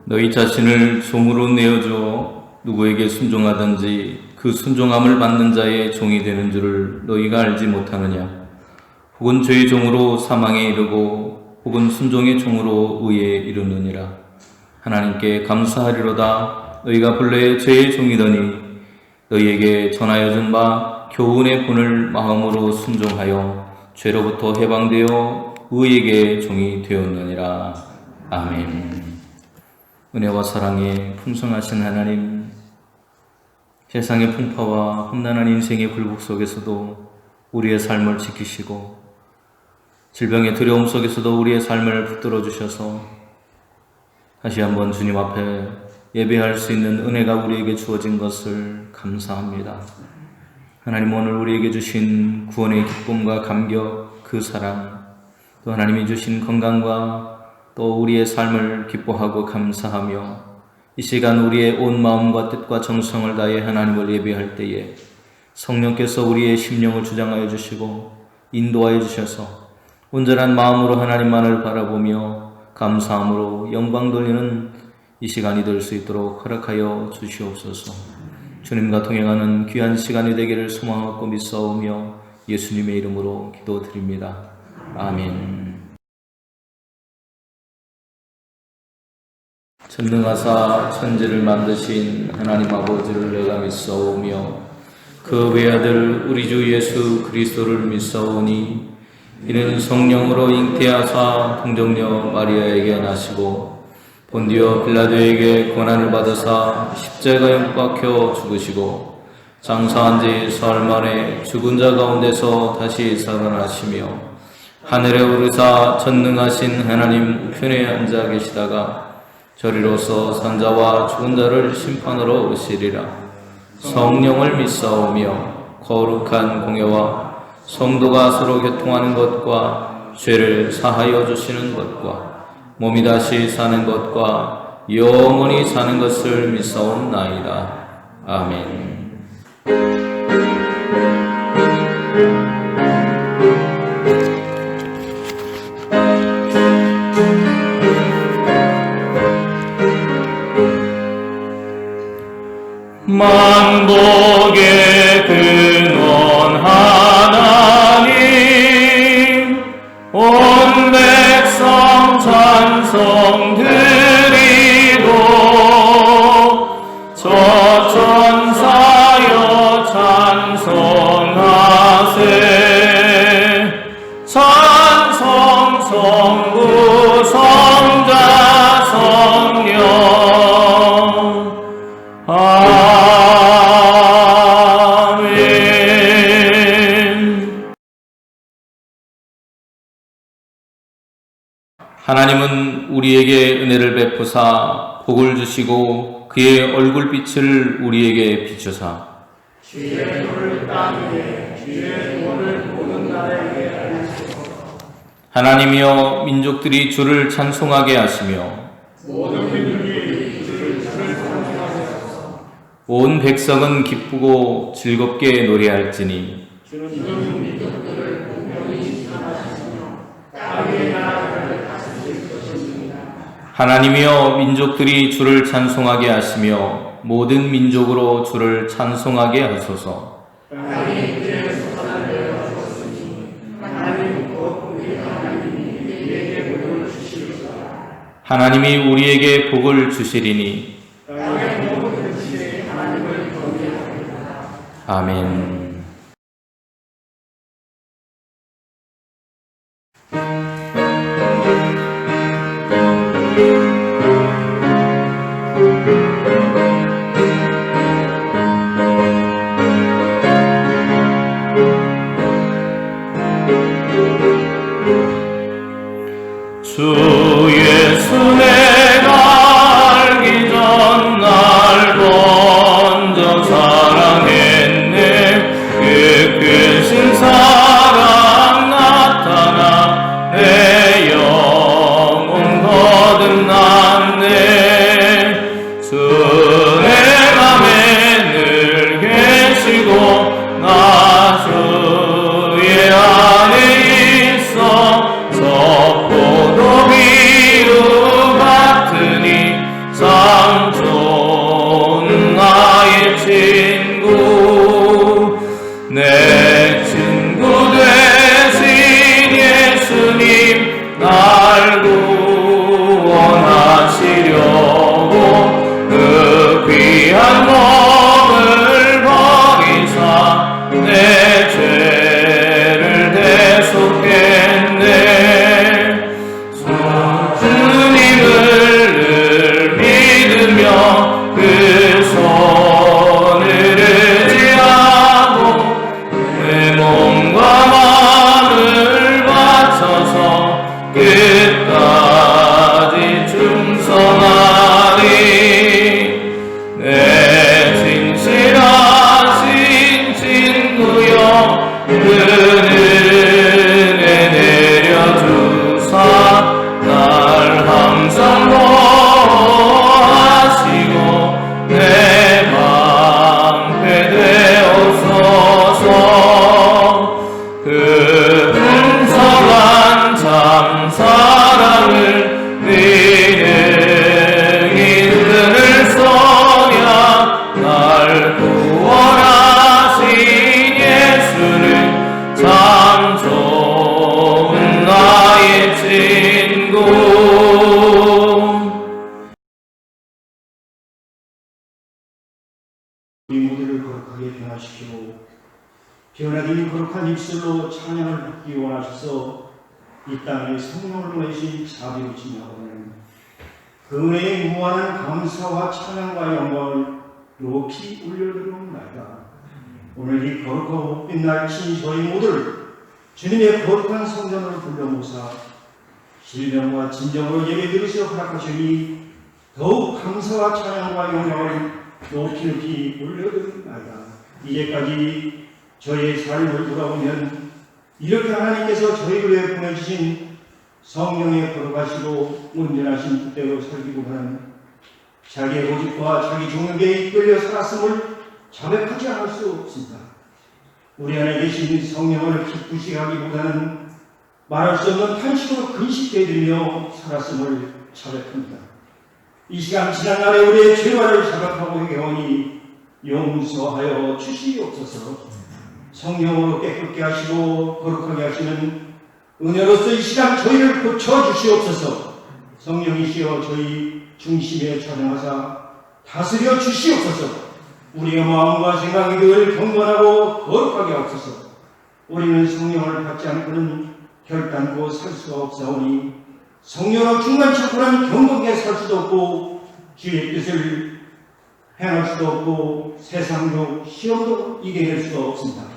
너희 자신을 종으로 내어주어 누구에게 순종하든지 그 순종함을 받는 자의 종이 되는 줄을 너희가 알지 못하느냐? 혹은 죄의 종으로 사망에 이르고 혹은 순종의 종으로 의에 이르느니라. 하나님께 감사하리로다. 너희가 본래 죄의 종이더니 너희에게 전하여 준 바 교훈의 본을 마음으로 순종하여 죄로부터 해방되어 의에게 종이 되었느니라. 아멘. 은혜와 사랑에 풍성하신 하나님, 세상의 풍파와 험난한 인생의 굴곡 속에서도 우리의 삶을 지키시고 질병의 두려움 속에서도 우리의 삶을 붙들어 주셔서 다시 한번 주님 앞에 예배할 수 있는 은혜가 우리에게 주어진 것을 감사합니다. 하나님, 오늘 우리에게 주신 구원의 기쁨과 감격, 그 사랑, 또 하나님이 주신 건강과 또 우리의 삶을 기뻐하고 감사하며 이 시간 우리의 온 마음과 뜻과 정성을 다해 하나님을 예배할 때에 성령께서 우리의 심령을 주장하여 주시고 인도하여 주셔서 온전한 마음으로 하나님만을 바라보며 감사함으로 영광 돌리는 이 시간이 될 수 있도록 허락하여 주시옵소서. 주님과 동행하는 귀한 시간이 되기를 소망하고 믿사오며 예수님의 이름으로 기도드립니다. 아멘. 전능하사 천지를 만드신 하나님 아버지를 내가 믿사오며 그 외아들 우리 주 예수 그리스도를 믿사오니 이는 성령으로 잉태하사 동정녀 마리아에게 나시고 본디오 빌라도에게 고난을 받으사 십자가에 못 박혀 죽으시고 장사한 지 사흘 만에 죽은 자 가운데서 다시 살아나시며 하늘에 오르사 전능하신 하나님 우편에 앉아 계시다가 저리로서 산자와 죽은 자를 심판하러 오시리라. 성령을 믿사오며 거룩한 공예와 성도가 서로 교통하는 것과 죄를 사하여 주시는 것과 몸이 다시 사는 것과 영원히 사는 것을 믿사옵나이다. 아멘. 만복의 근원 하나님, 온 백성 찬송 드리고 저천사여 찬송하세. 찬송 성부 성자 성령 하나님은 우리에게 은혜를 베푸사 복을 주시고 그의 얼굴빛을 우리에게 비추사 주의 눈을 땅에 주의 눈을 보는 나라에게 하시고 하나님이여 민족들이 주를 찬송하게 하시며 모든 민족이 주를 찬송하게 하소서. 온 백성은 기쁘고 즐겁게 노래할지니 주는 민족들을 공평히 심판하시며 땅의 나라를 다스릴 것입니다. 하나님이여 민족들이 주를 찬송하게 하시며 모든 민족으로 주를 찬송하게 하소서. 땅이 이제서 사람을 주었으니 하나님 곧 우리 하나님이 우리에게 복을 주시리라. 하나님이 우리에게 복을 주시리니 땅의 모든 것이 하나님을 경외하리라. 아멘. 주 예수 내가 알기 전 날 먼저 사랑했네. 그 크신 사랑 나타나 내 영혼 거듭났네. 주 내 맘에 늘 계시고 나 주의 안에 있어. 섭보도 비유 같으니 참 좋은 나의 친구. 내 친구 되신 예수님 날 구원하시려고 그 귀한 몸을 버리사 내 죄를 대속했네. 주님을 늘 믿으며 그 손을 의지하고 내 몸과 마음을 바쳐서 끝까지 충성하리. 내 진실하신 친구여 그 은혜 내려주사 날 항상 보호하시고 내 방패 되옵소서. 그 풍성한 참 사랑을 능히 눈을 써야 날 구원하신 예수는 참 좋은 나의 친구. 우리 모두를 거룩하게 변화시키고 변화된 거룩한 입술로 찬양을 받기 원하셔서 이 땅에 성령을 보내신 자비로 지나오는 그 은혜의 무한한 감사와 찬양과 영광을 높이 올려드리옵나이다. 오늘 이 거룩하고 빛날 친 저희 모두를 주님의 거룩한 성전으로 불러 모사 신령과 진정으로 예배드리시어 허락하시니 더욱 감사와 찬양과 영광을 높이 올려드립니다. 이제까지 저희의 삶을 돌아보면 이렇게 하나님께서 저희를 위해 보내주신 성령의 거룩하시고 온전하신 뜻대로 살기고 하는 자기의 고집과 자기 종에게 이끌려 살았음을 자백하지 않을 수 없습니다. 우리 안에 계신 성령을 기쁘시 하기보다는 말할 수 없는 탄식으로 근식되드리며 살았음을 자백합니다. 이 시간 지난 날에 우리의 죄와를 자각하고 회개하니 용서하여 주시옵소서. 성령으로 깨끗게 하시고 거룩하게 하시는 은혜로서 이 시간 저희를 고쳐주시옵소서. 성령이시여 저희 중심에 촬영하사 다스려 주시옵소서. 우리의 마음과 생각이 늘 경건하고 거룩하게 하옵소서. 우리는 성령을 받지 않고는 결단코 살 수가 없사오니 성령으로 중간치 않고는 경건하게 살 수도 없고 주의 뜻을 행할 수도 없고 세상도 시험도 이겨낼 수가 없습니다.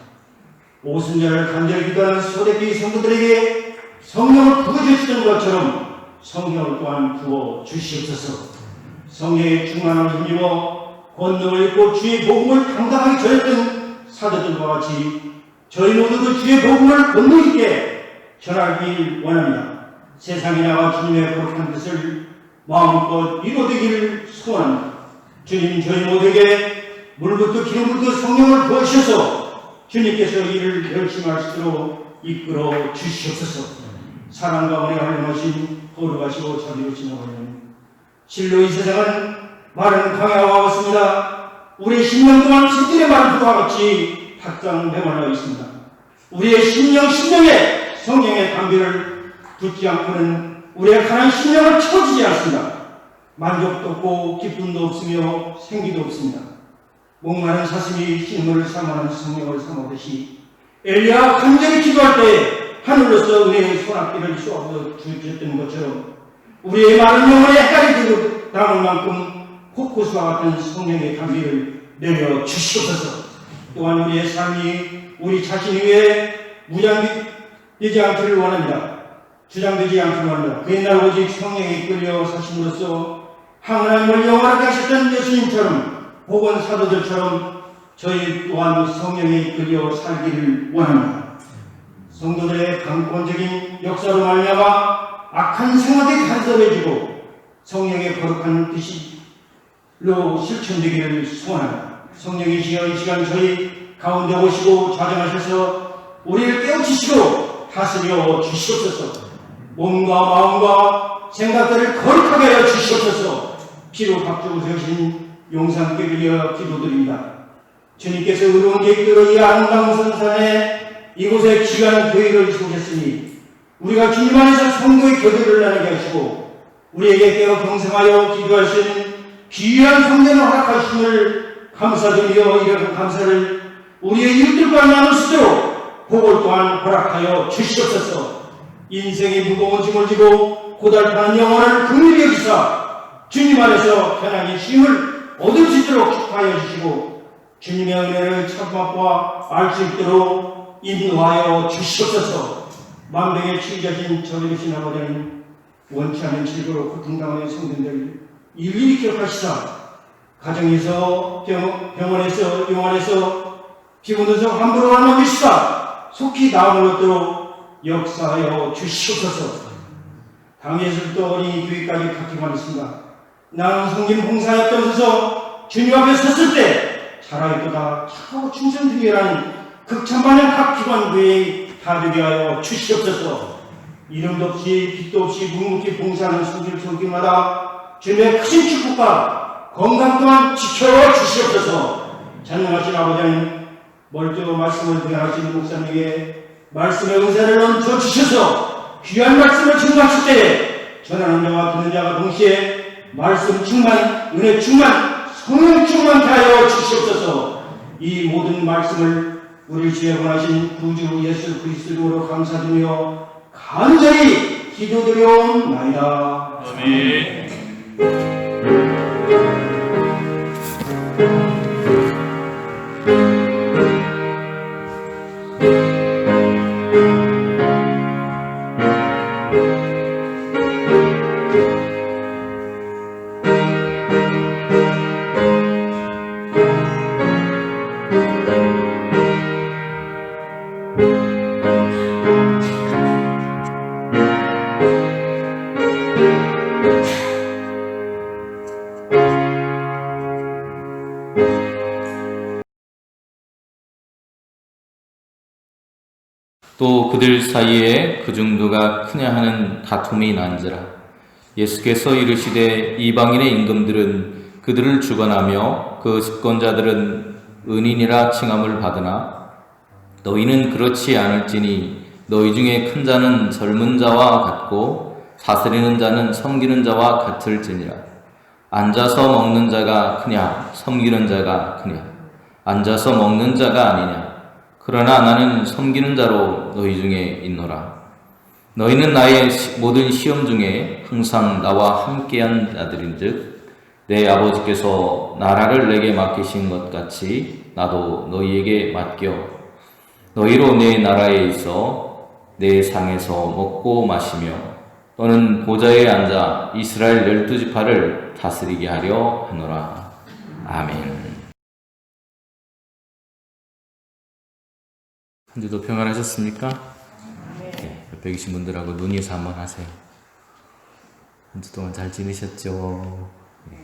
오순절을 간절히 기도하는 소대교회 성도들에게 성령을 부어주시는 것처럼 성령을 또한 부어주시옵소서. 성령의 충만함을 힘입어 권능을 입고 주의 복음을 당당하게 전했던 사도들과 같이 저희 모두도 주의 복음을 권능 있게 전하길 원합니다. 세상에 나가 주님의 거룩한 뜻을 마음껏 이루어되기를 소원합니다. 주님 저희 모두에게 물부터 기름부터 성령을 부어주셔서 주님께서 이를 열심히 할 수 있도록 이끌어 주시옵소서. 사랑과 은혜가 흘러오신 거룩하시고 자비로우신 하나님, 진로 이 세상은 말은 강야와 같습니다. 우리의 심령 또한 신들의 말과 같이 탁장 메말라 있습니다. 우리의 심령에 성령의 담비를 붙지 않고는 우리의 가난 심령을 채워지지 않습니다. 만족도 없고 기쁨도 없으며 생기도 없습니다. 목마른 사슴이 흰물을 삼하는 성령을 삼하듯이 엘리야가 간절히 기도할 때 하늘로서 은혜의 소낙비를 쏘아 주셨던 것처럼 우리의 마른 영혼에 헷갈리 담을 만큼 코코스와 같은 성령의 담비를 내려 주시옵소서. 또한 우리의 삶이 우리 자신 위에 무장되지 않기를 원합니다. 주장되지 않기를 원합니다. 그 옛날 오직 성령에 이끌려 사심으로써 하나님을 영원하게 하셨던 예수님처럼 복원 사도들처럼 저희 또한 성령에 이끌려 살기를 원합니다. 성도들의 강권적인 역사로 말미암아 악한 생각이 간섭해지고 성령의 거룩한 뜻이로 실천되기를 소원합니다. 성령이시여 이 시간 저희 가운데 오시고 좌정하셔서 우리를 깨우치시고 다스려 주시옵소서. 몸과 마음과 생각들을 거룩하게 하여 주시옵소서. 피로 박주고 세우신 용산께 빌려 기도드립니다. 주님께서 의로운 계획대로 이 아름다운 선산에 이곳에 귀한 교회를 세우셨으니 우리가 주님 안에서 성도의 교제를 나누게 하시고 우리에게 깨어 경성하여 기도할 수 있는 귀한 성전을 허락하심을 감사드리며 이런 감사를 우리의 이웃들과 나눌 수 있도록 복을 또한 허락하여 주시옵소서. 인생의 무거운 짐을 지고 고달파는 영혼을 긍휼히 여기사 주님 안에서 편하게 쉼을 얻을 수 있도록 축하하여 주시고 주님의 은혜를 참맛과 알 수 있도록 인도하여 주시옵소서. 만병의 치유자신 저리신 아버지는 원치 않은 질고로 고통당하는 성도들 일일이 기억하시사 가정에서 병원에서 용원에서 피부는서 함부로 안 넘기시사 속히 나음을 얻도록 역사하여 주시옵소서. 당에서부터 어린이 교회까지 갖기만 했습니다. 나는 성김 홍사였던서서 주님 앞에 섰을 때 잘하였도다 착하고 충성되기라는 극찬받는 각 기관교회에 다 되게 하여 주시옵소서. 이름도 없이 빛도 없이 묵묵히 봉사하는 성질 손길마다 주님의 크신 축복과 건강 또한 지켜 주시옵소서. 전능하신 아버지는 멀쩡한 말씀을 대하시는 목사님에게 말씀의 은사를 얹어 주셔서 귀한 말씀을 증거하실 때 전하는 자와 듣는 자가 동시에 말씀 충만, 은혜 충만, 성령 충만케 하여 주시옵소서. 이 모든 말씀을 우리 주에 권하신 구주 예수 그리스도로 감사드리며 간절히 기도드려옵나이다. 아멘. 또 그들 사이에 그 정도가 크냐 하는 다툼이 난지라. 예수께서 이르시되 이방인의 임금들은 그들을 주관하며 그 집권자들은 은인이라 칭함을 받으나 너희는 그렇지 않을지니 너희 중에 큰 자는 젊은 자와 같고 다스리는 자는 섬기는 자와 같을지니라. 앉아서 먹는 자가 크냐 섬기는 자가 크냐. 앉아서 먹는 자가 아니냐. 그러나 나는 섬기는 자로 너희 중에 있노라. 너희는 나의 모든 시험 중에 항상 나와 함께한 자들인즉 내 아버지께서 나라를 내게 맡기신 것 같이 나도 너희에게 맡겨 너희로 내 나라에 있어 내 상에서 먹고 마시며 또는 보좌에 앉아 이스라엘 12지파를 다스리게 하려 하노라. 아멘. 한 주도 평안하셨습니까? 네. 옆에 계신 분들하고 논의해서 한번 하세요. 한 주 동안 잘 지내셨죠? 네.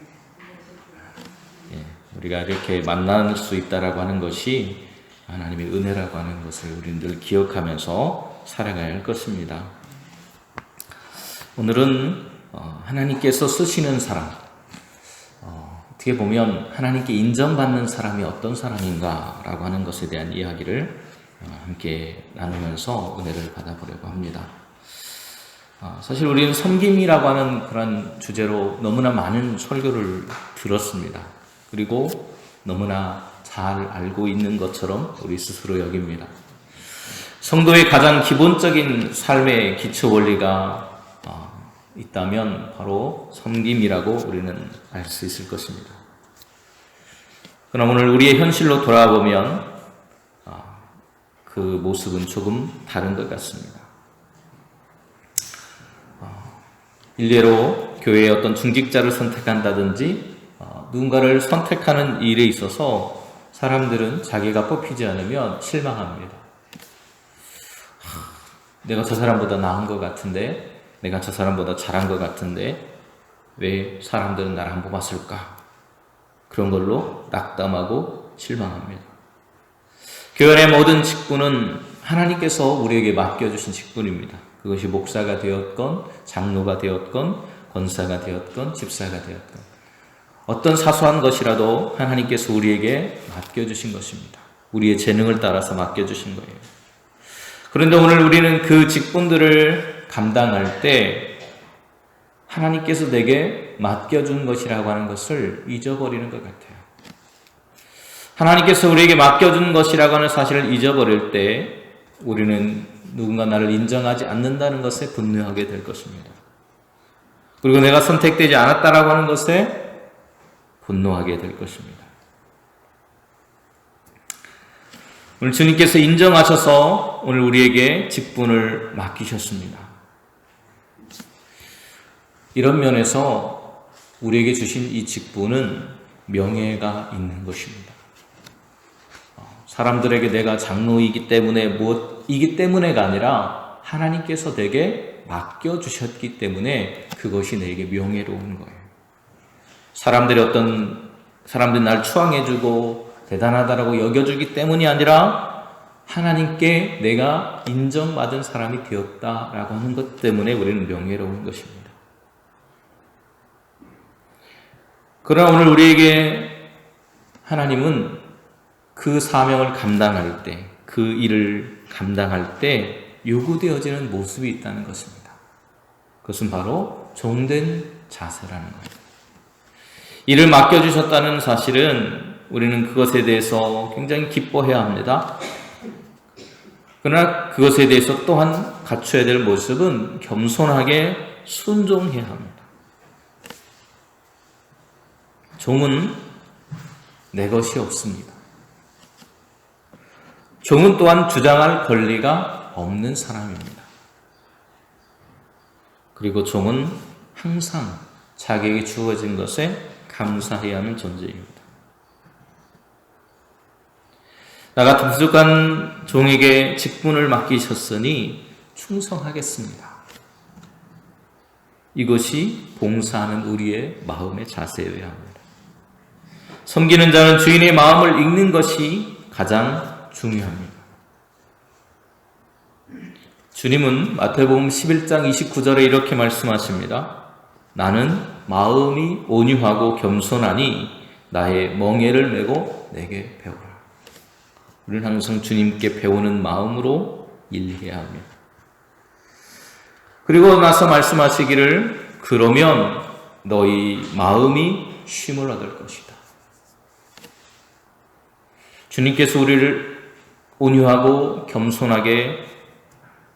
우리가 이렇게 만날 수 있다라고 하는 것이 하나님의 은혜라고 하는 것을 우리는 늘 기억하면서 살아가야 할 것입니다. 오늘은 하나님께서 쓰시는 사람, 어떻게 보면 하나님께 인정받는 사람이 어떤 사람인가라고 하는 것에 대한 이야기를 함께 나누면서 은혜를 받아보려고 합니다. 사실 우리는 섬김이라고 하는 그런 주제로 너무나 많은 설교를 들었습니다. 그리고 너무나 잘 알고 있는 것처럼 우리 스스로 여깁니다. 성도의 가장 기본적인 삶의 기초 원리가 있다면 바로 섬김이라고 우리는 알 수 있을 것입니다. 그럼 오늘 우리의 현실로 돌아보면 그 모습은 조금 다른 것 같습니다. 일례로 교회의 어떤 중직자를 선택한다든지 누군가를 선택하는 일에 있어서 사람들은 자기가 뽑히지 않으면 실망합니다. 내가 저 사람보다 나은 것 같은데, 내가 저 사람보다 잘한 것 같은데 왜 사람들은 나를 안 뽑았을까? 그런 걸로 낙담하고 실망합니다. 교회 안의 모든 직분은 하나님께서 우리에게 맡겨주신 직분입니다. 그것이 목사가 되었건, 장로가 되었건, 권사가 되었건, 집사가 되었건 어떤 사소한 것이라도 하나님께서 우리에게 맡겨주신 것입니다. 우리의 재능을 따라서 맡겨주신 거예요. 그런데 오늘 우리는 그 직분들을 감당할 때 하나님께서 내게 맡겨준 것이라고 하는 것을 잊어버리는 것 같아요. 하나님께서 우리에게 맡겨준 것이라고 하는 사실을 잊어버릴 때 우리는 누군가 나를 인정하지 않는다는 것에 분노하게 될 것입니다. 그리고 내가 선택되지 않았다라고 하는 것에 분노하게 될 것입니다. 오늘 주님께서 인정하셔서 오늘 우리에게 직분을 맡기셨습니다. 이런 면에서 우리에게 주신 이 직분은 명예가 있는 것입니다. 사람들에게 내가 장로이기 때문에 무엇이기 때문에가 아니라 하나님께서 내게 맡겨주셨기 때문에 그것이 내게 명예로운 거예요. 사람들이 날 추앙해주고 대단하다라고 여겨주기 때문이 아니라 하나님께 내가 인정받은 사람이 되었다라고 하는 것 때문에 우리는 명예로운 것입니다. 그러나 오늘 우리에게 하나님은 그 사명을 감당할 때, 그 일을 감당할 때 요구되어지는 모습이 있다는 것입니다. 그것은 바로 종된 자세라는 거예요. 일을 맡겨주셨다는 사실은 우리는 그것에 대해서 굉장히 기뻐해야 합니다. 그러나 그것에 대해서 또한 갖춰야 될 모습은 겸손하게 순종해야 합니다. 종은 내 것이 없습니다. 종은 또한 주장할 권리가 없는 사람입니다. 그리고 종은 항상 자기에게 주어진 것에 감사해야 하는 존재입니다. 나 같은 부족한 종에게 직분을 맡기셨으니 충성하겠습니다. 이것이 봉사하는 우리의 마음의 자세여야 합니다. 섬기는 자는 주인의 마음을 읽는 것이 가장 중요합니다. 주님은 마태복음 11장 29절에 이렇게 말씀하십니다. 나는 마음이 온유하고 겸손하니 나의 멍에를 메고 내게 배우라. 우리는 항상 주님께 배우는 마음으로 일해야 합니다. 그리고 나서 말씀하시기를 그러면 너희 마음이 쉼을 얻을 것이다. 주님께서 우리를 온유하고 겸손하게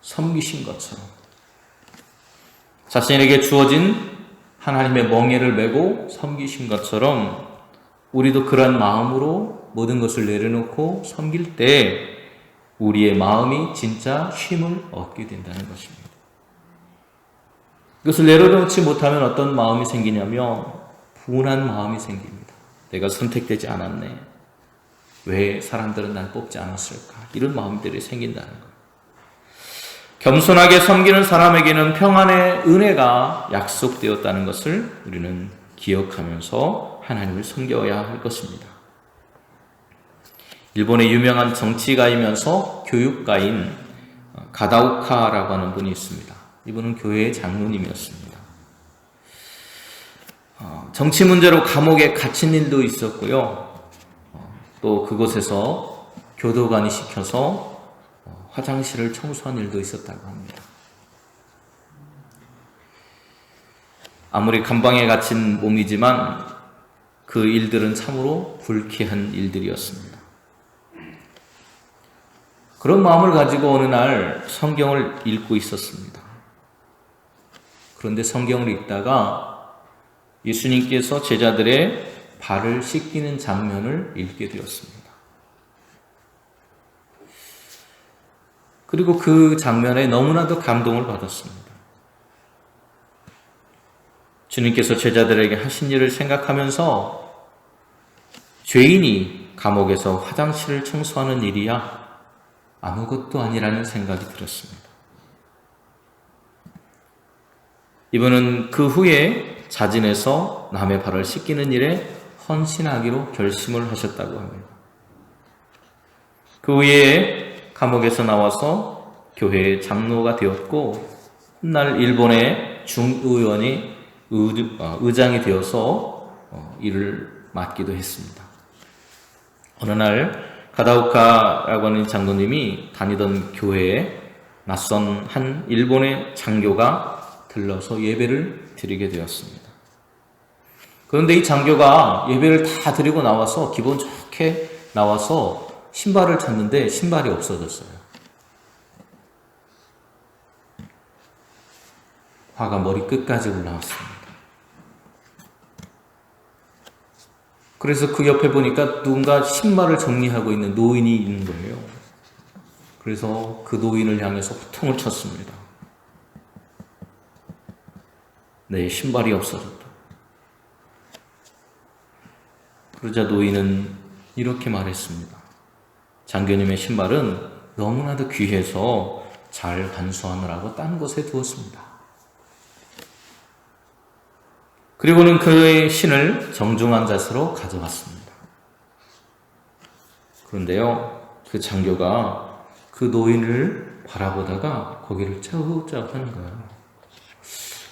섬기신 것처럼 자신에게 주어진 하나님의 멍에를 메고 섬기신 것처럼 우리도 그런 마음으로 모든 것을 내려놓고 섬길 때 우리의 마음이 진짜 쉼을 얻게 된다는 것입니다. 이것을 내려놓지 못하면 어떤 마음이 생기냐면 분한 마음이 생깁니다. 내가 선택되지 않았네. 왜 사람들은 날 뽑지 않았을까? 이런 마음들이 생긴다는 거예요. 겸손하게 섬기는 사람에게는 평안의 은혜가 약속되었다는 것을 우리는 기억하면서 하나님을 섬겨야 할 것입니다. 일본의 유명한 정치가이면서 교육가인 가다오카라고 하는 분이 있습니다. 이분은 교회의 장로님이었습니다. 정치 문제로 감옥에 갇힌 일도 있었고요. 또 그곳에서 교도관이 시켜서 화장실을 청소한 일도 있었다고 합니다. 아무리 감방에 갇힌 몸이지만 그 일들은 참으로 불쾌한 일들이었습니다. 그런 마음을 가지고 어느 날 성경을 읽고 있었습니다. 그런데 성경을 읽다가 예수님께서 제자들의 발을 씻기는 장면을 읽게 되었습니다. 그리고 그 장면에 너무나도 감동을 받았습니다. 주님께서 제자들에게 하신 일을 생각하면서 죄인이 감옥에서 화장실을 청소하는 일이야 아무것도 아니라는 생각이 들었습니다. 이분은 그 후에 자진해서 남의 발을 씻기는 일에 헌신하기로 결심을 하셨다고 합니다. 그 후에 감옥에서 나와서 교회의 장로가 되었고 훗날 일본의 중의원이 의장이 되어서 일을 맡기도 했습니다. 어느 날 가다오카라고 하는 장로님이 다니던 교회에 낯선 한 일본의 장교가 들러서 예배를 드리게 되었습니다. 그런데 이 장교가 예배를 다 드리고 나와서 기분 좋게 나와서 신발을 찾는데 신발이 없어졌어요. 화가 머리 끝까지 올라왔습니다. 그래서 그 옆에 보니까 누군가 신발을 정리하고 있는 노인이 있는 거예요. 그래서 그 노인을 향해서 호통을 쳤습니다. 내 신발이 없어졌다. 그러자 노인은 이렇게 말했습니다. 장교님의 신발은 너무나도 귀해서 잘 반수하느라고 딴 곳에 두었습니다. 그리고는 그의 신을 정중한 자세로 가져갔습니다. 그런데요, 그 장교가 그 노인을 바라보다가 고개를 짜웃짜웃 하는 거예요.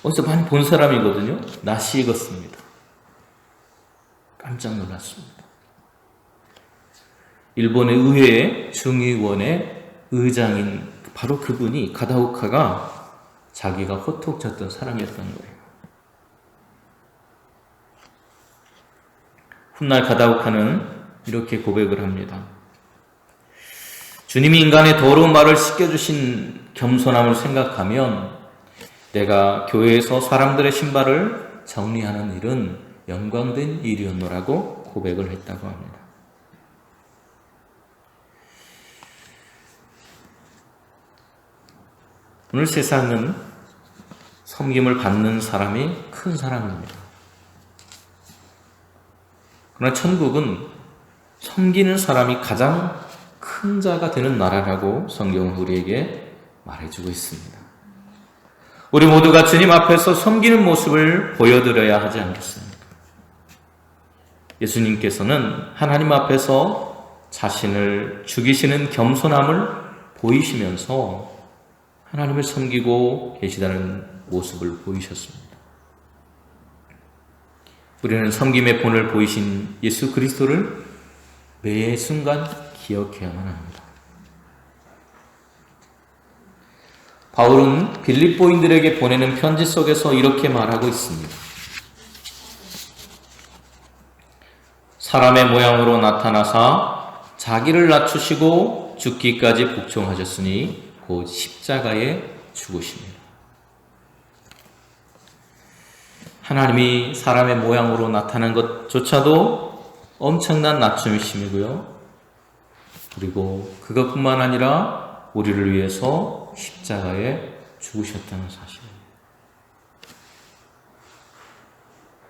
어디서 많이 본 사람이거든요. 낯이 익었습니다. 깜짝 놀랐습니다. 일본의 의회의 중의원의 의장인 바로 그분이 가다오카가 자기가 호통 쳤던 사람이었던 거예요. 훗날 가다오카는 이렇게 고백을 합니다. 주님이 인간의 더러운 말을 씻겨주신 겸손함을 생각하면 내가 교회에서 사람들의 신발을 정리하는 일은 영광된 일이었노라고 고백을 했다고 합니다. 오늘 세상은 섬김을 받는 사람이 큰 사람입니다. 그러나 천국은 섬기는 사람이 가장 큰 자가 되는 나라라고 성경은 우리에게 말해주고 있습니다. 우리 모두가 주님 앞에서 섬기는 모습을 보여드려야 하지 않겠습니까? 예수님께서는 하나님 앞에서 자신을 죽이시는 겸손함을 보이시면서 하나님을 섬기고 계시다는 모습을 보이셨습니다. 우리는 섬김의 본을 보이신 예수 그리스도를 매 순간 기억해야만 합니다. 바울은 빌립보인들에게 보내는 편지 속에서 이렇게 말하고 있습니다. 사람의 모양으로 나타나사 자기를 낮추시고 죽기까지 복종하셨으니 곧 십자가에 죽으십니다. 하나님이 사람의 모양으로 나타난 것조차도 엄청난 낮춤이심이고요. 그리고 그것뿐만 아니라 우리를 위해서 십자가에 죽으셨다는 사실입니다.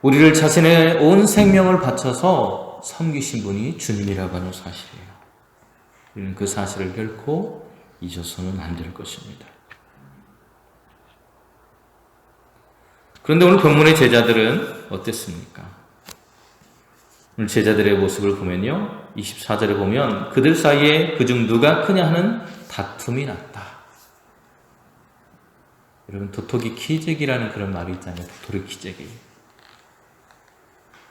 우리를 자신의 온 생명을 바쳐서 섬기신 분이 주님이라고 하는 사실이에요. 우리는 그 사실을 결코 잊어서는 안 될 것입니다. 그런데 오늘 본문의 제자들은 어땠습니까? 오늘 제자들의 모습을 보면요, 24절에 보면 그들 사이에 그중 누가 크냐 하는 다툼이 났다. 여러분, 도토기 키재기라는 그런 말이 있잖아요. 도토리 키재기.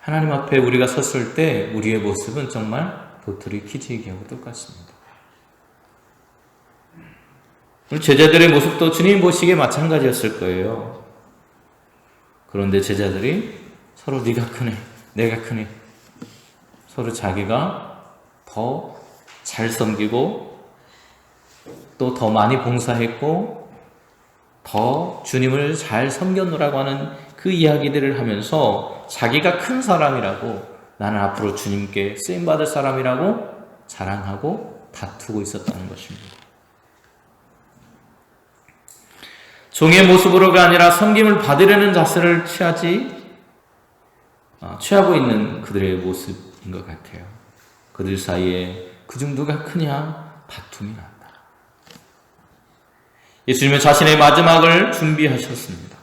하나님 앞에 우리가 섰을 때 우리의 모습은 정말 도토리 키재기하고 똑같습니다. 오늘 제자들의 모습도 주님 보시기에 마찬가지였을 거예요. 그런데 제자들이 서로 네가 크네, 내가 크네, 서로 자기가 더 잘 섬기고 또 더 많이 봉사했고 더 주님을 잘 섬겼노라고 하는 그 이야기들을 하면서 자기가 큰 사람이라고, 나는 앞으로 주님께 쓰임받을 사람이라고 자랑하고 다투고 있었다는 것입니다. 종의 모습으로가 아니라 섬김을 받으려는 자세를 취하고 있는 그들의 모습인 것 같아요. 그들 사이에 그중 누가 크냐 다툼이 난다. 예수님은 자신의 마지막을 준비하셨습니다.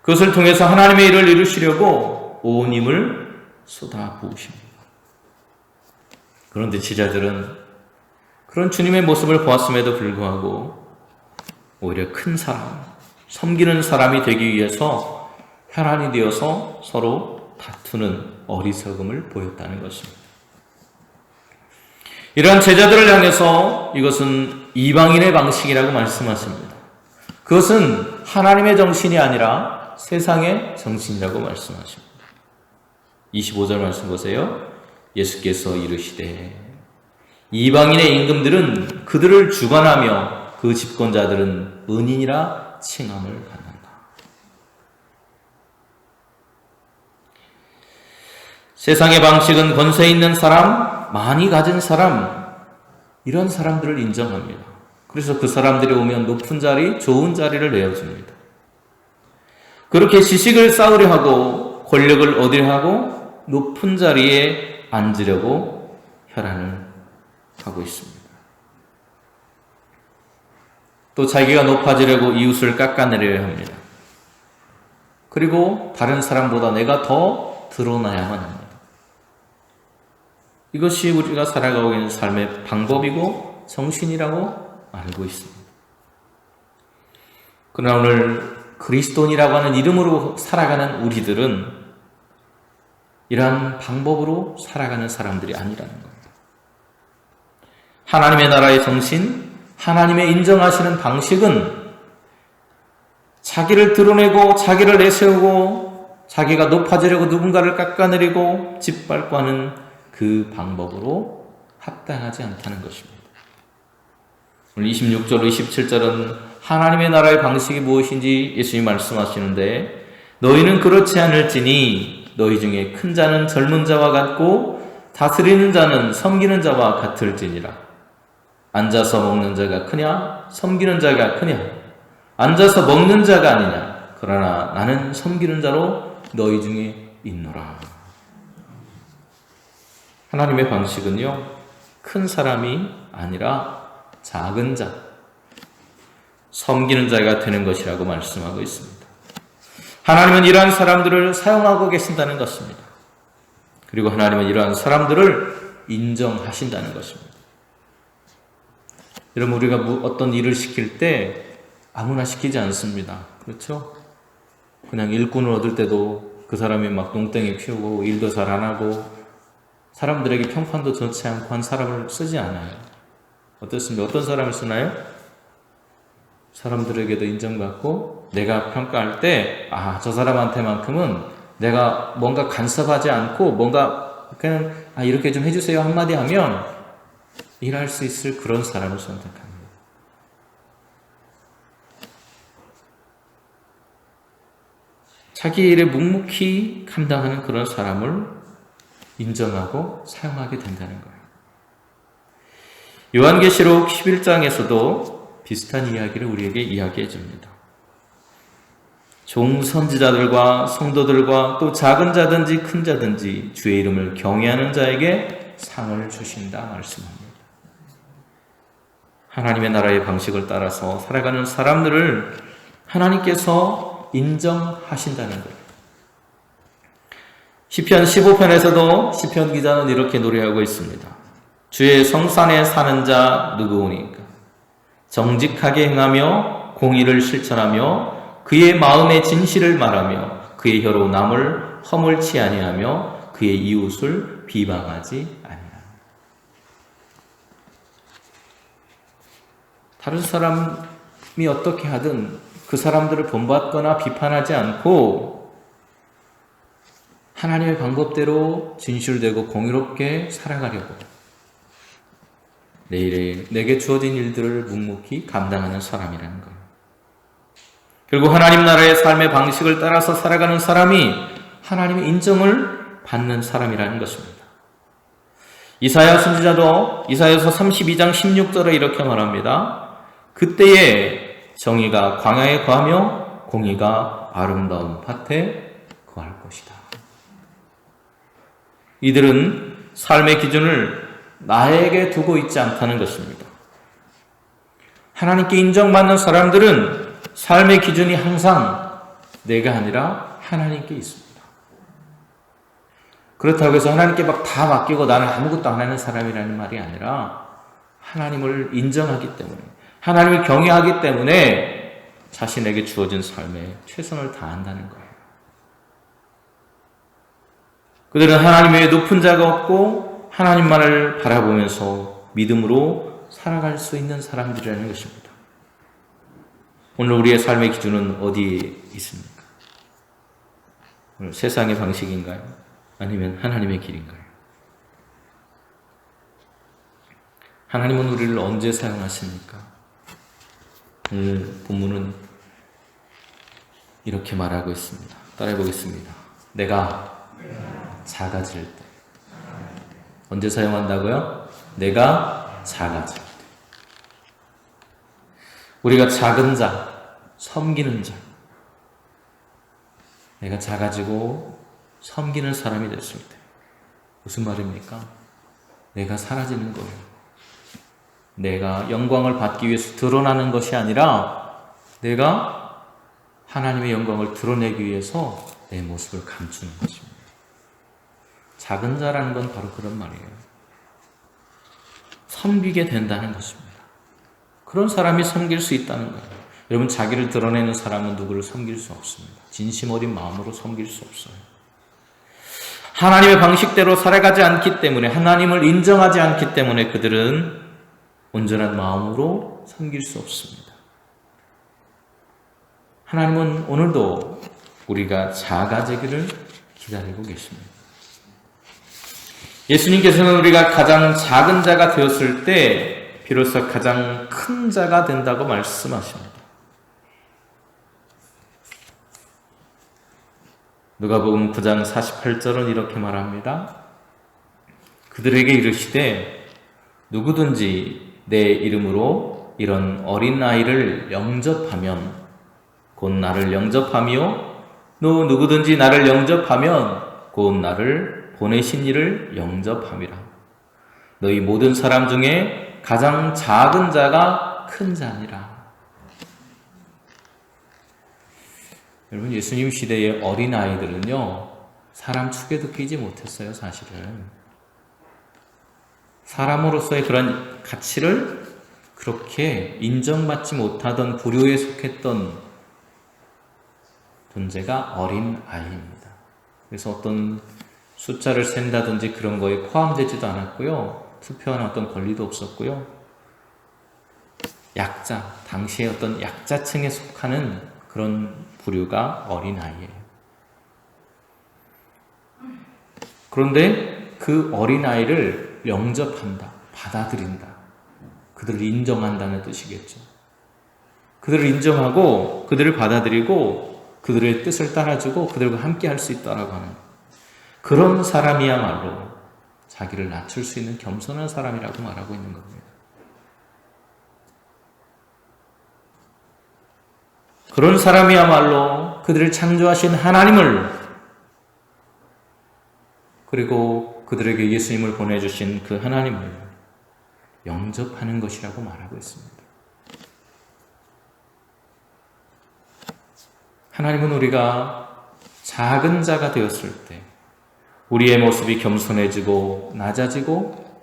그것을 통해서 하나님의 일을 이루시려고 온 힘을 쏟아부으십니다. 그런데 제자들은 그런 주님의 모습을 보았음에도 불구하고 오히려 큰 사람, 섬기는 사람이 되기 위해서 혈안이 되어서 서로 다투는 어리석음을 보였다는 것입니다. 이러한 제자들을 향해서 이것은 이방인의 방식이라고 말씀하십니다. 그것은 하나님의 정신이 아니라 세상의 정신이라고 말씀하십니다. 25절 말씀 보세요. 예수께서 이르시되 이방인의 임금들은 그들을 주관하며 그 집권자들은 은인이라 칭함을 받는다. 세상의 방식은 권세 있는 사람, 많이 가진 사람, 이런 사람들을 인정합니다. 그래서 그 사람들이 오면 높은 자리, 좋은 자리를 내어줍니다. 그렇게 지식을 쌓으려 하고 권력을 얻으려 하고 높은 자리에 앉으려고 혈안을 하고 있습니다. 또 자기가 높아지려고 이웃을 깎아내려야 합니다. 그리고 다른 사람보다 내가 더 드러나야만 합니다. 이것이 우리가 살아가고 있는 삶의 방법이고 정신이라고 알고 있습니다. 그러나 오늘 그리스도인이라고 하는 이름으로 살아가는 우리들은 이러한 방법으로 살아가는 사람들이 아니라는 겁니다. 하나님의 나라의 정신, 하나님의 인정하시는 방식은 자기를 드러내고 자기를 내세우고 자기가 높아지려고 누군가를 깎아내리고 짓밟고 하는 그 방법으로 합당하지 않다는 것입니다. 오늘 26절, 27절은 하나님의 나라의 방식이 무엇인지 예수님이 말씀하시는데 너희는 그렇지 않을지니 너희 중에 큰 자는 젊은 자와 같고 다스리는 자는 섬기는 자와 같을지니라. 앉아서 먹는 자가 크냐? 섬기는 자가 크냐? 앉아서 먹는 자가 아니냐? 그러나 나는 섬기는 자로 너희 중에 있노라. 하나님의 방식은요, 큰 사람이 아니라 작은 자, 섬기는 자가 되는 것이라고 말씀하고 있습니다. 하나님은 이러한 사람들을 사용하고 계신다는 것입니다. 그리고 하나님은 이러한 사람들을 인정하신다는 것입니다. 여러분, 우리가 어떤 일을 시킬 때 아무나 시키지 않습니다. 그렇죠? 그냥 일꾼을 얻을 때도 그 사람이 막 농땡이 피우고 일도 잘 안 하고 사람들에게 평판도 좋지 않고 한 사람을 쓰지 않아요. 어떻습니까? 어떤 사람을 쓰나요? 사람들에게도 인정받고 내가 평가할 때 저 사람한테만큼은 내가 뭔가 간섭하지 않고 뭔가 그냥 이렇게 좀 해주세요 한마디 하면 일할 수 있을 그런 사람을 선택합니다. 자기 일에 묵묵히 감당하는 그런 사람을 인정하고 사용하게 된다는 거예요. 요한계시록 11장에서도 비슷한 이야기를 우리에게 이야기해 줍니다. 종선지자들과 성도들과 또 작은 자든지 큰 자든지 주의 이름을 경외하는 자에게 상을 주신다 말씀합니다. 하나님의 나라의 방식을 따라서 살아가는 사람들을 하나님께서 인정하신다는 거예요. 시편 15편에서도 시편 기자는 이렇게 노래하고 있습니다. 주의 성산에 사는 자 누구오니까? 정직하게 행하며 공의를 실천하며 그의 마음의 진실을 말하며 그의 혀로 남을 허물치 아니하며 그의 이웃을 비방하지 아니하며. 다른 사람이 어떻게 하든 그 사람들을 본받거나 비판하지 않고 하나님의 방법대로 진실되고 공의롭게 살아가려고 내게 주어진 일들을 묵묵히 감당하는 사람이라는 거예요. 그리고 하나님 나라의 삶의 방식을 따라서 살아가는 사람이 하나님의 인정을 받는 사람이라는 것입니다. 이사야 선지자도 이사야서 32장 16절에 이렇게 말합니다. 그때에 정의가 광야에 거하며 공의가 아름다운 밭에 거할 것이다. 이들은 삶의 기준을 나에게 두고 있지 않다는 것입니다. 하나님께 인정받는 사람들은 삶의 기준이 항상 내가 아니라 하나님께 있습니다. 그렇다고 해서 하나님께 막 다 맡기고 나는 아무것도 안 하는 사람이라는 말이 아니라 하나님을 인정하기 때문에, 하나님을 경외하기 때문에 자신에게 주어진 삶에 최선을 다한다는 거예요. 그들은 하나님 외에 높은 자가 없고 하나님만을 바라보면서 믿음으로 살아갈 수 있는 사람들이라는 것입니다. 오늘 우리의 삶의 기준은 어디에 있습니까? 오늘 세상의 방식인가요? 아니면 하나님의 길인가요? 하나님은 우리를 언제 사용하십니까? 오늘 본문은 이렇게 말하고 있습니다. 따라해 보겠습니다. 내가 작아질 때. 언제 사용한다고요? 내가 작아질 때. 우리가 작은 자, 섬기는 자. 내가 작아지고 섬기는 사람이 됐을 때. 무슨 말입니까? 내가 사라지는 거예요. 내가 영광을 받기 위해서 드러나는 것이 아니라 내가 하나님의 영광을 드러내기 위해서 내 모습을 감추는 것입니다. 작은 자라는 건 바로 그런 말이에요. 섬기게 된다는 것입니다. 그런 사람이 섬길 수 있다는 거예요. 여러분, 자기를 드러내는 사람은 누구를 섬길 수 없습니다. 진심 어린 마음으로 섬길 수 없어요. 하나님의 방식대로 살아가지 않기 때문에, 하나님을 인정하지 않기 때문에 그들은 온전한 마음으로 섬길 수 없습니다. 하나님은 오늘도 우리가 작아지기를 기다리고 계십니다. 예수님께서는 우리가 가장 작은 자가 되었을 때 비로소 가장 큰 자가 된다고 말씀하십니다. 누가복음 9장 48절은 이렇게 말합니다. 그들에게 이르시되 누구든지 내 이름으로 이런 어린 아이를 영접하면 곧 나를 영접하며 또 누구든지 나를 영접하면 곧 나를 보내신 이를 영접함이라. 너희 모든 사람 중에 가장 작은 자가 큰 자니라. 여러분, 예수님 시대의 어린아이들은요, 사람 축에도 끼지 못했어요, 사실은. 사람으로서의 그런 가치를 그렇게 인정받지 못하던 부류에 속했던 존재가 어린아이입니다. 그래서 어떤 숫자를 센다든지 그런 거에 포함되지도 않았고요. 투표하는 어떤 권리도 없었고요. 약자, 당시의 어떤 약자층에 속하는 그런 부류가 어린아이예요. 그런데 그 어린아이를 영접한다, 받아들인다. 그들을 인정한다는 뜻이겠죠. 그들을 인정하고 그들을 받아들이고 그들의 뜻을 따라주고 그들과 함께 할 수 있다라고 하는 그런 사람이야말로 자기를 낮출 수 있는 겸손한 사람이라고 말하고 있는 겁니다. 그런 사람이야말로 그들을 창조하신 하나님을, 그리고 그들에게 예수님을 보내주신 그 하나님을 영접하는 것이라고 말하고 있습니다. 하나님은 우리가 작은 자가 되었을 때 우리의 모습이 겸손해지고 낮아지고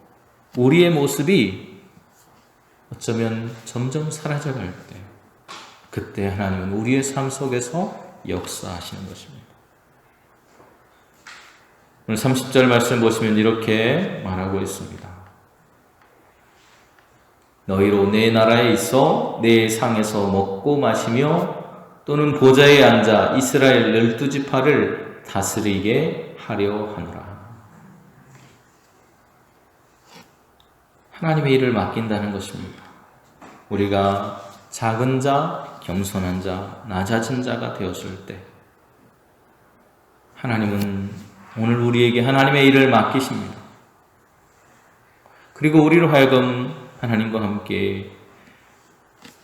우리의 모습이 어쩌면 점점 사라져갈 때, 그때 하나님은 우리의 삶 속에서 역사하시는 것입니다. 오늘 30절 말씀 보시면 이렇게 말하고 있습니다. 너희로 내 나라에 있어 내 상에서 먹고 마시며 또는 보좌에 앉아 이스라엘 12지파를 다스리게 하려 하노라. 하나님의 일을 맡긴다는 것입니다. 우리가 작은 자, 겸손한 자, 낮아진 자가 되었을 때 하나님은 오늘 우리에게 하나님의 일을 맡기십니다. 그리고 우리로 하여금 하나님과 함께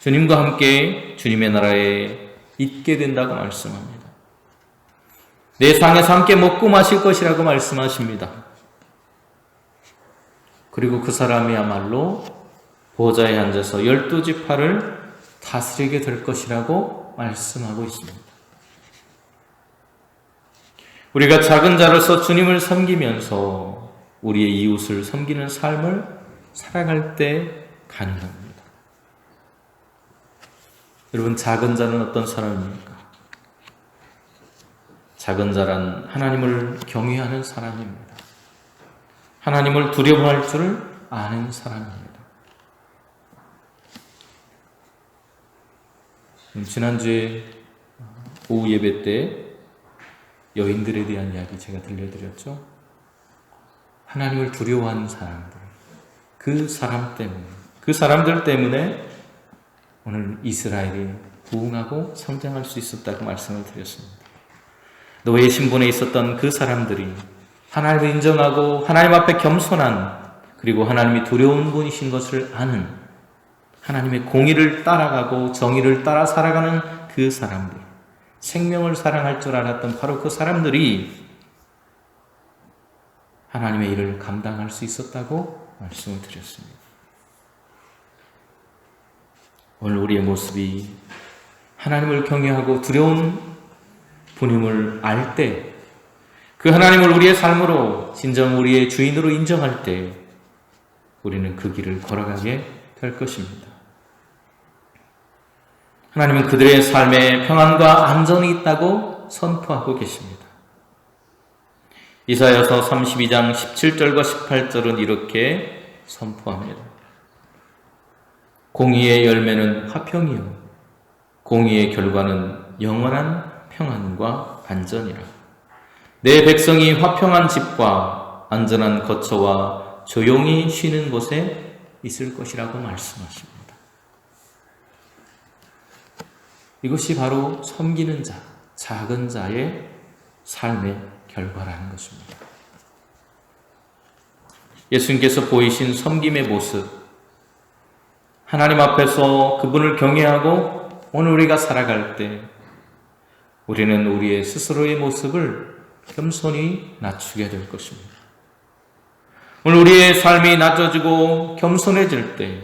주님과 함께 주님의 나라에 있게 된다고 말씀합니다. 내 상에서 함께 먹고 마실 것이라고 말씀하십니다. 그리고 그 사람이야말로 보좌에 앉아서 12지파를 다스리게 될 것이라고 말씀하고 있습니다. 우리가 작은 자로서 주님을 섬기면서 우리의 이웃을 섬기는 삶을 살아갈 때 가능합니다. 여러분, 작은 자는 어떤 사람입니까? 작은 자란 하나님을 경외하는 사람입니다. 하나님을 두려워할 줄 아는 사람입니다. 지난주에 오후 예배 때 여인들에 대한 이야기 제가 들려드렸죠. 하나님을 두려워하는 사람들, 그 사람들 때문에 오늘 이스라엘이 부흥하고 성장할 수 있었다고 말씀을 드렸습니다. 노예 신분에 있었던 그 사람들이 하나님을 인정하고 하나님 앞에 겸손한, 그리고 하나님이 두려운 분이신 것을 아는, 하나님의 공의를 따라가고 정의를 따라 살아가는 그 사람들, 생명을 사랑할 줄 알았던 바로 그 사람들이 하나님의 일을 감당할 수 있었다고 말씀을 드렸습니다. 오늘 우리의 모습이 하나님을 경외하고 두려운 분임을 알 때, 그 하나님을 우리의 삶으로 진정 우리의 주인으로 인정할 때 우리는 그 길을 걸어가게 될 것입니다. 하나님은 그들의 삶에 평안과 안전이 있다고 선포하고 계십니다. 이사야서 32장 17절과 18절은 이렇게 선포합니다. 공의의 열매는 화평이요 공의의 결과는 영원한 평안과 안전이라. 내 백성이 화평한 집과 안전한 거처와 조용히 쉬는 곳에 있을 것이라고 말씀하십니다. 이것이 바로 섬기는 자, 작은 자의 삶의 결과라는 것입니다. 예수님께서 보이신 섬김의 모습, 하나님 앞에서 그분을 경외하고 오늘 우리가 살아갈 때 우리는 우리의 스스로의 모습을 겸손히 낮추게 될 것입니다. 오늘 우리의 삶이 낮아지고 겸손해질 때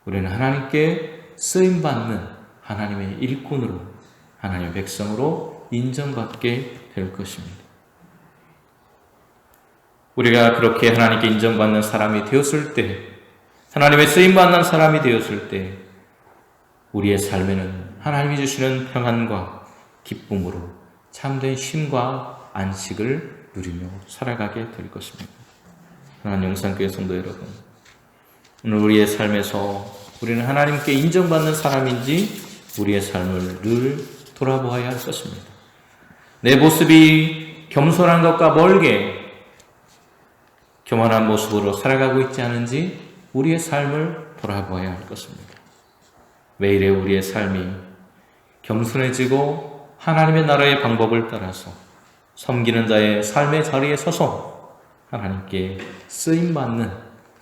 우리는 하나님께 쓰임받는 하나님의 일꾼으로, 하나님의 백성으로 인정받게 될 것입니다. 우리가 그렇게 하나님께 인정받는 사람이 되었을 때, 하나님의 쓰임받는 사람이 되었을 때 우리의 삶에는 하나님이 주시는 평안과 기쁨으로 참된 쉼과 안식을 누리며 살아가게 될 것입니다. 하나님 영상교회 성도 여러분, 오늘 우리의 삶에서 우리는 하나님께 인정받는 사람인지 우리의 삶을 늘 돌아보아야 할 것입니다. 내 모습이 겸손한 것과 멀게 교만한 모습으로 살아가고 있지 않은지 우리의 삶을 돌아보아야 할 것입니다. 매일의 우리의 삶이 겸손해지고 하나님의 나라의 방법을 따라서 섬기는 자의 삶의 자리에 서서 하나님께 쓰임받는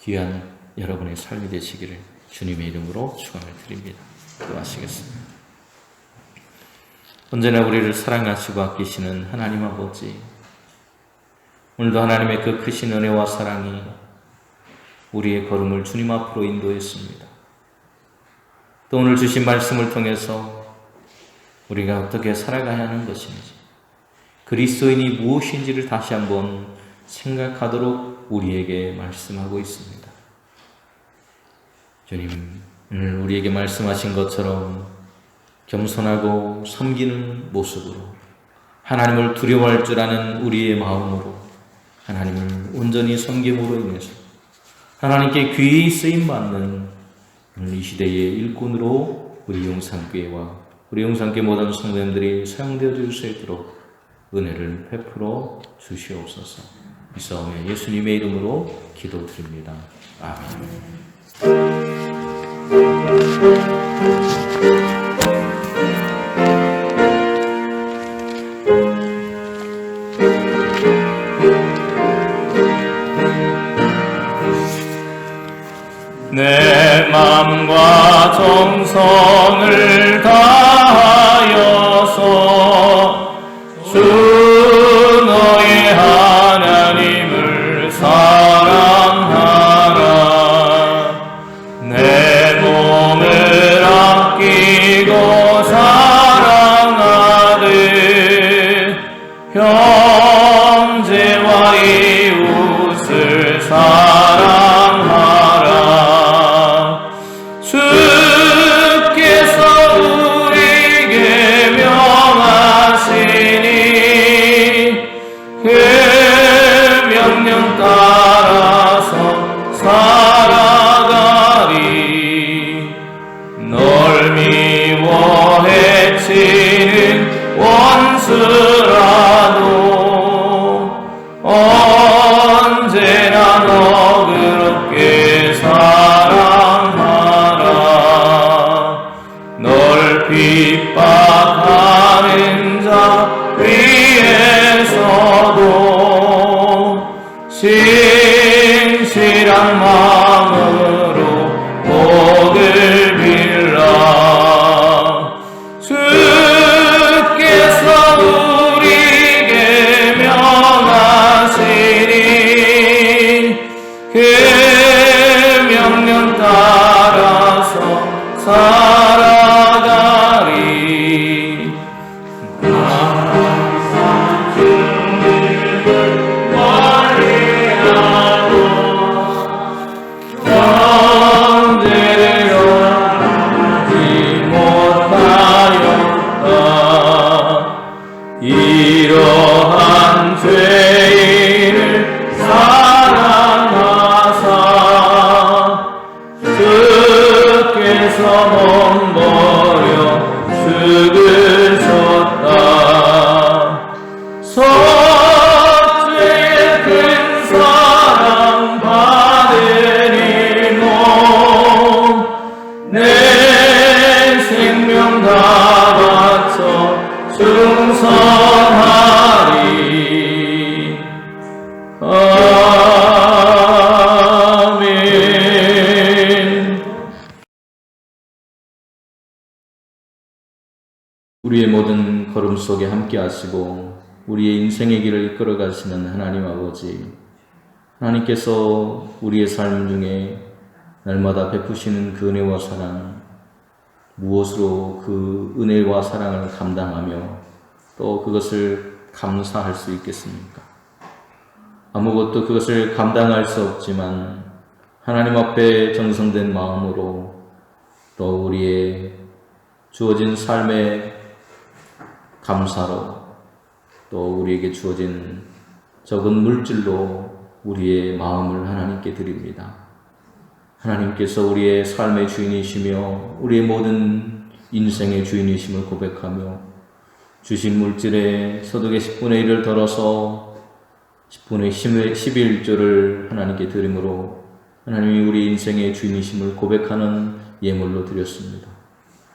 귀한 여러분의 삶이 되시기를 주님의 이름으로 축원을 드립니다. 기도하시겠습니다. 언제나 우리를 사랑하시고 아끼시는 하나님 아버지, 오늘도 하나님의 그 크신 은혜와 사랑이 우리의 걸음을 주님 앞으로 인도했습니다. 또 오늘 주신 말씀을 통해서 우리가 어떻게 살아가야 하는 것인지, 그리스도인이 무엇인지를 다시 한번 생각하도록 우리에게 말씀하고 있습니다. 주님, 오늘 우리에게 말씀하신 것처럼 겸손하고 섬기는 모습으로, 하나님을 두려워할 줄 아는 우리의 마음으로 하나님을 온전히 섬김으로 인해서 하나님께 귀히 쓰임받는 오늘 이 시대의 일꾼으로 우리 용산교회와 우리 용산교회 모든 성도님들이 사용되어 줄 수 있도록 은혜를 베풀어 주시옵소서. 이사오며 예수님의 이름으로 기도드립니다. 아멘. 내 마음과 정 정성을 다하여서 주 너의 하나님을 사랑하라. 내 몸을 아끼고 사랑하되 형제와 이웃을 사랑하라. 주께서 우리에게 명하시니 그 명령 따라서 살아가리. 널 미워 해치는 원수라도 언제나 너그럽게 사랑하라. 널 핍박하는 자 위에서도 신실한 마음으로 복을 빌라. 주께서 우리에게 명하시니 그 명령 따라서 살아가리. 항상 주님을 멀리하고 형제를 사랑하지 못하였다. 이러한 죄인을 사랑하사 주께서 몸버려 죽으셨다. 속죄의 큰 사랑 받으니 내 생명 다 바쳐 충성하리. 아멘. 우리의 모든 걸음 속에 함께 하시고 우리의 인생의 길을 이끌어 가시는 하나님 아버지, 하나님께서 우리의 삶 중에 날마다 베푸시는 그 은혜와 사랑, 무엇으로 그 은혜와 사랑을 감당하며 또 그것을 감사할 수 있겠습니까? 아무것도 그것을 감당할 수 없지만 하나님 앞에 정성된 마음으로 또 우리의 주어진 삶의 감사로 또 우리에게 주어진 적은 물질로 우리의 마음을 하나님께 드립니다. 하나님께서 우리의 삶의 주인이시며 우리의 모든 인생의 주인이심을 고백하며 주신 물질의 소득의 10분의 1을 덜어서 10분의 11조를 하나님께 드림으로 하나님이 우리 인생의 주인이심을 고백하는 예물로 드렸습니다.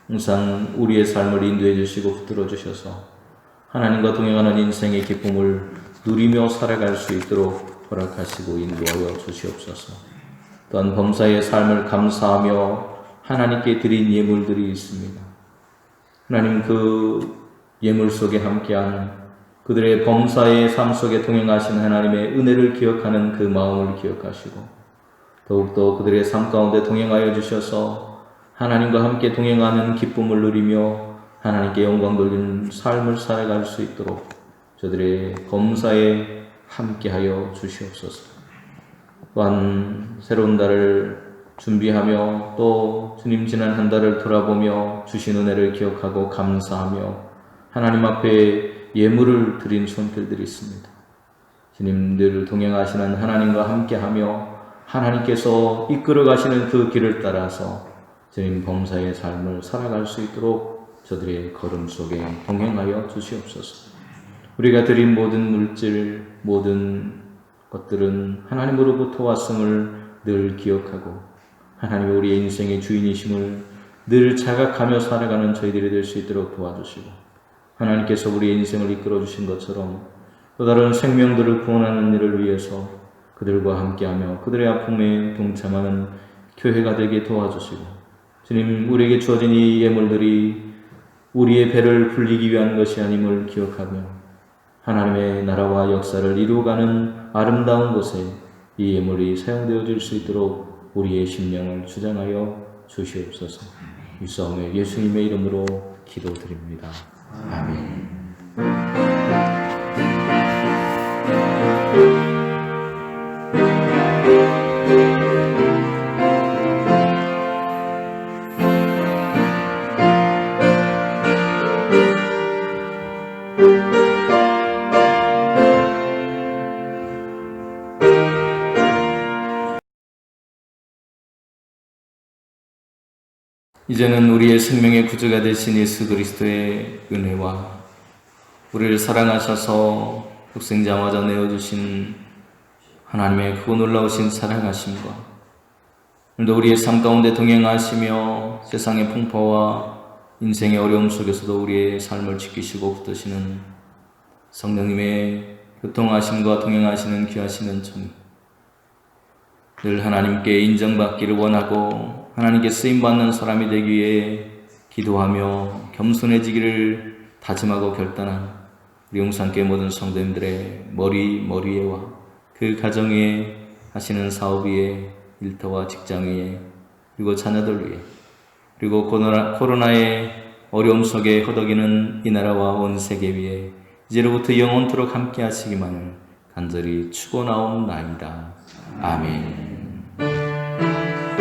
항상 우리의 삶을 인도해 주시고 붙들어 주셔서 하나님과 동행하는 인생의 기쁨을 누리며 살아갈 수 있도록 허락하시고 인도하여 주시옵소서. 또한 범사의 삶을 감사하며 하나님께 드린 예물들이 있습니다. 하나님 그 예물 속에 함께한 그들의 범사의 삶 속에 동행하신 하나님의 은혜를 기억하는 그 마음을 기억하시고 더욱더 그들의 삶 가운데 동행하여 주셔서 하나님과 함께 동행하는 기쁨을 누리며 하나님께 영광 돌리는 삶을 살아갈 수 있도록 저들의 범사에 함께하여 주시옵소서. 또한 새로운 달을 준비하며 또 주님 지난 한 달을 돌아보며 주신 은혜를 기억하고 감사하며 하나님 앞에 예물을 드린 손길들이 있습니다. 주님들 동행하시는 하나님과 함께하며 하나님께서 이끌어 가시는 그 길을 따라서 주님 범사의 삶을 살아갈 수 있도록 저들의 걸음 속에 동행하여 주시옵소서. 우리가 드린 모든 물질, 모든 것들은 하나님으로부터 왔음을 늘 기억하고 하나님이 우리의 인생의 주인이심을 늘 자각하며 살아가는 저희들이 될 수 있도록 도와주시고 하나님께서 우리의 인생을 이끌어 주신 것처럼 또 다른 생명들을 구원하는 일을 위해서 그들과 함께하며 그들의 아픔에 동참하는 교회가 되게 도와주시고 주님, 우리에게 주어진 이 예물들이 우리의 배를 불리기 위한 것이 아님을 기억하며 하나님의 나라와 역사를 이루어가는 아름다운 곳에 이 예물이 사용되어질 수 있도록 우리의 심령을 주장하여 주시옵소서. 유사함의 예수님의 이름으로 기도드립니다. 아멘. 이제는 우리의 생명의 구주가 되신 예수 그리스도의 은혜와 우리를 사랑하셔서 독생자마저 내어주신 하나님의 크고 놀라우신 사랑하심과 오늘도 우리의 삶 가운데 동행하시며 세상의 풍파와 인생의 어려움 속에서도 우리의 삶을 지키시고 붙드시는 성령님의 교통하심과 동행하시는 귀하신 은총, 늘 하나님께 인정받기를 원하고 하나님께 쓰임받는 사람이 되기 위해 기도하며 겸손해지기를 다짐하고 결단한 우리 용산교회 모든 성도님들의 머리에와 그 가정 위에 하시는 사업 위에 일터와 직장 위에 그리고 자녀들 위에 그리고 코로나의 어려움 속에 허덕이는 이 나라와 온 세계 위에 이제로부터 영원토록 함께 하시기만을 간절히 축원하옵나이다. 아멘. Thank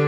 you.